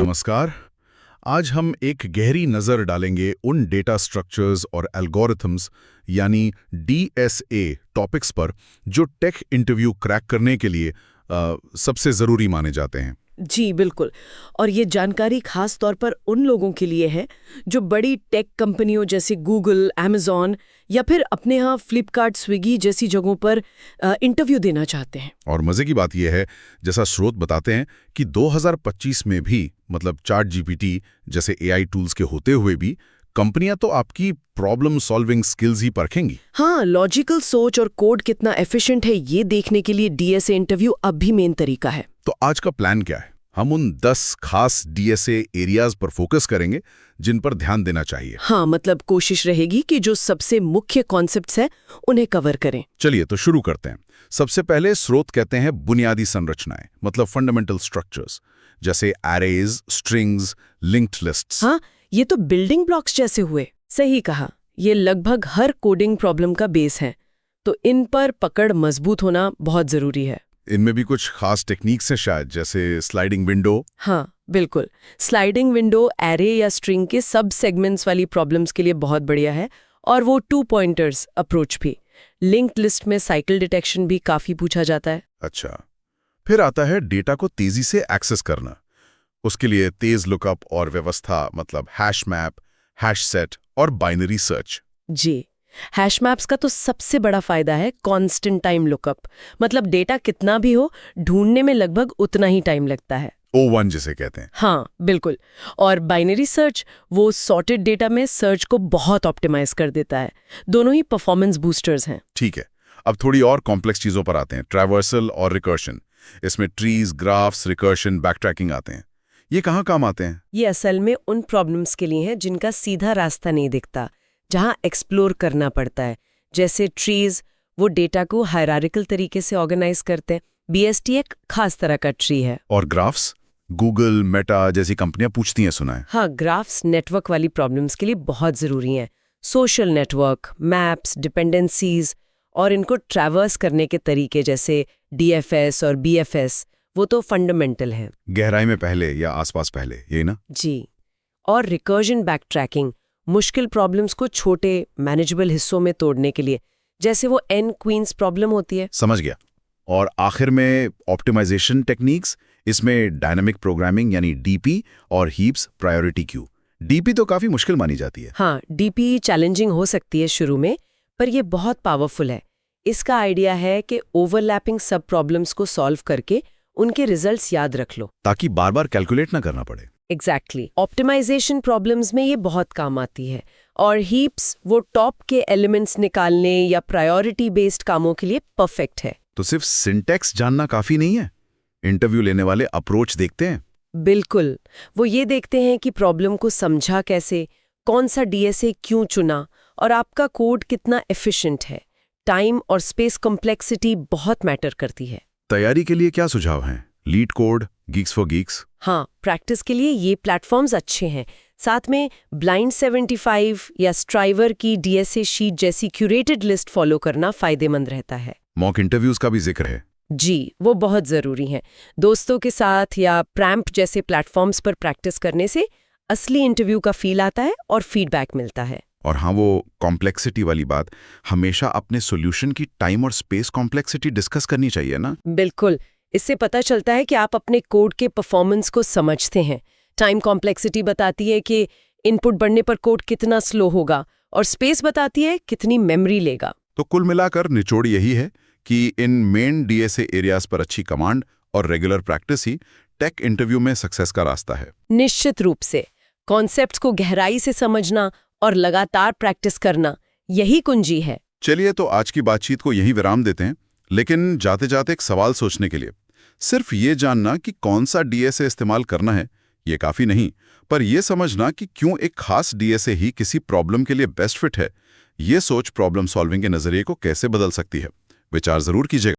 नमस्कार। आज हम एक गहरी नज़र डालेंगे उन डेटा स्ट्रक्चर्स और एल्गोरिथम्स यानी डीएसए टॉपिक्स पर जो टेक इंटरव्यू क्रैक करने के लिए सबसे ज़रूरी माने जाते हैं। जी बिल्कुल। और ये जानकारी खास तौर पर उन लोगों के लिए है जो बड़ी टेक कंपनियों जैसे गूगल, अमेज़ॉन या फिर अपने यहाँ फ्लिपकार्ट, स्विगी जैसी जगहों पर इंटरव्यू देना चाहते हैं। और मज़े की बात यह है, जैसा स्रोत बताते हैं कि 2025 में भी मतलब चैट जीपीटी जैसे एआई टूल्स के होते हुए भी कंपनियां तो आपकी प्रॉब्लम सॉल्विंग स्किल्स ही परखेंगी। हाँ, लॉजिकल सोच और कोड कितना एफिशिएंट है ये देखने के लिए डीएसए इंटरव्यू अब भी मेन तरीका है। तो आज का प्लान क्या है? हम उन 10 खास डीएसए एरियाज पर फोकस करेंगे जिन पर ध्यान देना चाहिए। हाँ, मतलब कोशिश रहेगी कि जो सबसे मुख्य कॉन्सेप्ट्स हैं उन्हें कवर करें। चलिए तो शुरू करते हैं। सबसे पहले स्रोत कहते हैं बुनियादी संरचनाएं, मतलब फंडामेंटल स्ट्रक्चर्स, जैसे एरेज, स्ट्रिंग्स, लिंक्ड लिस्ट्स। हाँ, ये तो बिल्डिंग ब्लॉक्स जैसे हुए। सही कहा, ये लगभग हर कोडिंग प्रॉब्लम का बेस है, तो इन पर पकड़ मजबूत होना बहुत जरूरी है। इनमें भी कुछ खास टेक्निक्स हैं शायद, जैसे स्लाइडिंग विंडो। हाँ बिल्कुल, स्लाइडिंग विंडो एरे या स्ट्रिंग के सब सेगमेंट्स वाली प्रॉब्लम्स के लिए बहुत बढ़िया है, और वो 2 पॉइंटर्स अप्रोच भी। लिंक्ड लिस्ट में साइकिल डिटेक्शन भी काफी पूछा जाता है। अच्छा, फिर आता है डेटा को तेजी से एक्सेस करना। उसके लिए तेज लुकअप और व्यवस्था, मतलब हैश मैप, हैश सेट और बाइनरी सर्च। जी, हैश मैप्स का तो सबसे बड़ा फायदा है कांस्टेंट टाइम लुकअप, मतलब डेटा कितना भी हो ढूंढने में लगभग उतना ही टाइम लगता है। O1 जिसे कहते हैं। हाँ बिल्कुल। और बाइनरी सर्च वो सॉर्टेड डेटा में सर्च को बहुत ऑप्टिमाइज कर देता है। दोनों ही परफॉर्मेंस बूस्टर्स हैं। ठीक है, अब थोड़ी और कॉम्प्लेक्स चीजों पर आते हैं, ट्रैवर्सल और रिकर्शन। इसमें ट्रीज, ग्राफ्स, रिकर्शन, बैकट्रैकिंग आते हैं। ये कहाँ काम आते हैं? ये असल में उन प्रॉब्लम्स के लिए हैं जिनका सीधा रास्ता नहीं दिखता, जहाँ एक्सप्लोर करना पड़ता है। जैसे ट्रीज, वो डेटा को हायरार्किकल तरीके से ऑर्गेनाइज करते हैं। बीएसटी एक खास तरह का ट्री है। और ग्राफ्स, गूगल, मेटा जैसी कंपनियां पूछती हैं, सुना है। हाँ, ग्राफ्स नेटवर्क वाली प्रॉब्लम्स के लिए बहुत ज़रूरी हैं। सोशल नेटवर्क, मैप्स, डिपेंडेंसीज और इनको ट्रैवर्स करने के तरीके जैसे डीएफएस और बीएफएस, वो तो फंडामेंटल हैं। गहराई में पहले या आसपास पहले, यही ना? जी। और रिकर्जन बैकट्रैकिंग, मुश्किल प्रॉब्लम्स को छोटे मैनेजेबल हिस्सों में तोड़ने के लिए, जैसे वो एन क्वींस प्रॉब्लम होती है। समझ गया। और आखिर में ऑप्टिमाइजेशन टेक्निक्स, इसमें डायनामिक प्रोग्रामिंग यानी डीपी और हीप्स, प्रायोरिटी क्यू। डीपी तो काफी मुश्किल मानी जाती है। हाँ, डीपी चैलेंजिंग हो सकती है शुरू में, पर ये बहुत पावरफुल है। इसका आइडिया है कि ओवरलैपिंग सब प्रॉब्लम्स को सॉल्व करके उनके रिजल्ट्स याद रख लो, ताकि बार बार कैलकुलेट ना करना पड़े। एग्जैक्टली। ऑप्टिमाइजेशन प्रॉब्लम्स में ये बहुत काम आती है। और हीप्स वो टॉप के एलिमेंट्स निकालने या प्रायोरिटी बेस्ड कामों के लिए परफेक्ट है। तो सिर्फ सिंटैक्स जानना काफी नहीं है, इंटरव्यू लेने वाले अप्रोच देखते हैं। बिल्कुल, वो ये देखते हैं कि प्रॉब्लम को समझा कैसे, कौन सा डीएसए क्यों चुना, और आपका कोड कितना एफिशिएंट है। टाइम और स्पेस कॉम्प्लेक्सिटी बहुत मैटर करती है। तैयारी के लिए क्या सुझाव हैं? Leet code, Geeks for Geeks? हाँ, प्रैक्टिस के लिए ये प्लेटफॉर्म्स अच्छे हैं। साथ में ब्लाइंड 75 या स्ट्राइवर की डीएसए शीट जैसी क्यूरेटेड लिस्ट फॉलो करना फायदेमंद रहता है। मॉक इंटरव्यूज का भी जिक्र है। जी, वो बहुत ज़रूरी हैं। दोस्तों के साथ या प्रैम्प जैसे प्लेटफॉर्म्स पर प्रैक्टिस करने से असली इंटरव्यू का फील आता है और फीडबैक मिलता है। और हाँ, वो कॉम्प्लेक्सिटी वाली बात, हमेशा अपने सॉल्यूशन की टाइम और स्पेस कॉम्प्लेक्सिटी डिस्कस करनी चाहिए ना? बिल्कुल, इससे पता चलता है कि आप अपने कोड के परफॉर्मेंस को समझते हैं। टाइम कॉम्प्लेक्सिटी बताती है कि इनपुट बढ़ने पर कोड कितना स्लो होगा, और स्पेस बताती है कितनी मेमोरी लेगा। तो कुल मिलाकर निचोड़ यही है कि इन मेन डीएसए एरियाज पर अच्छी कमांड और रेगुलर प्रैक्टिस ही टेक इंटरव्यू में सक्सेस का रास्ता है। निश्चित रूप से कॉन्सेप्ट्स को गहराई से समझना और लगातार प्रैक्टिस करना, यही कुंजी है। चलिए तो आज की बातचीत को यहीं विराम देते हैं, लेकिन जाते जाते एक सवाल सोचने के लिए। सिर्फ ये जानना कि कौन सा डीएसए इस्तेमाल करना है, ये काफी नहीं, पर यह समझना कि क्यों एक खास डीएसए ही किसी प्रॉब्लम के लिए बेस्ट फिट है, ये सोच प्रॉब्लम सॉल्विंग के नजरिए को कैसे बदल सकती है। विचार जरूर कीजिएगा।